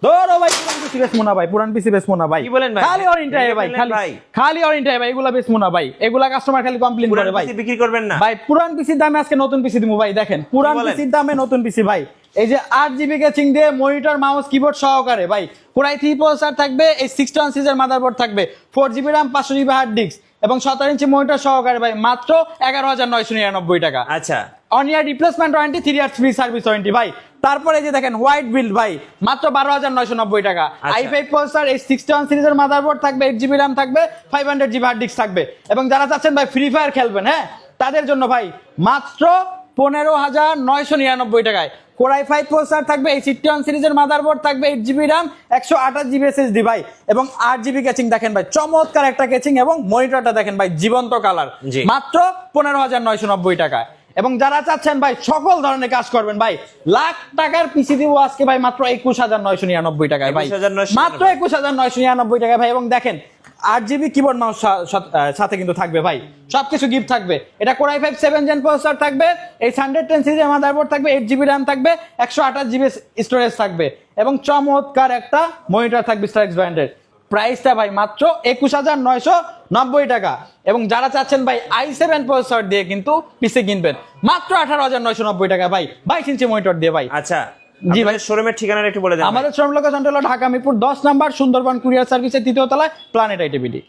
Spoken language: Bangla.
ধরো ভাই পুরান পিসি বেচবো না ভাই, পুরান পিসি বেচবো না ভাই। কি বলেন ভাই? খালি অরিন্টাই ভাই, খালি অরিন্টাই ভাই, এগুলা বেচবো না ভাই, এগুলা কাস্টমার খালি কমপ্লেইন করে ভাই। বিক্রি করবেন না ভাই পুরান পিসির দামে আজকে নতুন পিসি দিমু ভাই, দেখেন পুরান পিসির দামে নতুন পিসি ভাই। এই যে 8GB ক্যাচিং দিয়ে মনিটর মাউস কিবোর্ড সহকারে ভাই, কোরাই 3 প্রসেসর থাকবে, এই 61 সিরিজের মাদারবোর্ড থাকবে, 4GB RAM 500GB hard disk এবং 17 ইঞ্চি মনিটর সহকারে ভাই মাত্র 11,999 টাকা। আচ্ছা, on year replacement warranty, 3 years free service warranty ভাই। তারপরে যে দেখেন হোয়াইট বিল্ড ভাই মাত্র 12,990 টাকা। i5 প্রসেসর, এই 61 সিরিজের মাদারবোর্ড থাকবে, 8GB RAM থাকবে, 500GB হার্ড ডিস্ক থাকবে। এবং যারা চাচ্ছেন ভাই ফ্রি ফায়ার খেলবেন, হ্যাঁ তাদের জন্য ভাই মাত্র 15,999 টাকায় কোরাই 5 প্রসেসর থাকবে, এই 61 সিরিজের মাদারবোর্ড থাকবে, 8GB RAM 128GB SSD ভাই এবং 8GB ক্যাচিং। দেখেন ভাই চমৎকার একটা ক্যাচিং এবং মনিটরটা দেখেন ভাই জীবন্ত কালার, মাত্র 15,990 টাকায়। এবং যারা চাচ্ছেন ভাই সকল ধরনের কাজ করবেন ভাই, লাখ টাকার পিসি দিব আজকে ভাই মাত্র 21,999 টাকায় ভাই, মাত্র 21,999 টাকায় ভাই। এবং দেখেন 8GB কিবোর্ড মাউস সাথে কিন্তু থাকবে ভাই, সবকিছু গিফট থাকবে। এটা কোরাই 5 7 জেন প্রসেসর থাকবে, এই 110 সিরিজের মাদারবোর্ড থাকবে, 8GB RAM থাকবে, 128GB স্টোরেজ থাকবে এবং চমৎকার একটা মনিটর থাকবে স্টারক্স ব্র্যান্ডের। প্রাইসটা ভাই মাত্র 21,990 টাকা। এবং যারা চাচ্ছেন ভাই i7 প্রসেসর দিয়ে কিন্তু পিসি কিনবেন, মাত্র 18,990 টাকা ভাই, 22 ইঞ্চি মনিটর দিয়ে ভাই। আচ্ছা জি ভাই, শোরুমের ঠিকানাটা একটু বলে দেন। আমাদের শোরুম লোকেশনটা হলো ঢাকা মিরপুর 10 নাম্বার, সুন্দরবন কুরিয়ার সার্ভিসের 3য় তলায়, প্ল্যানেট আইটিভিডি।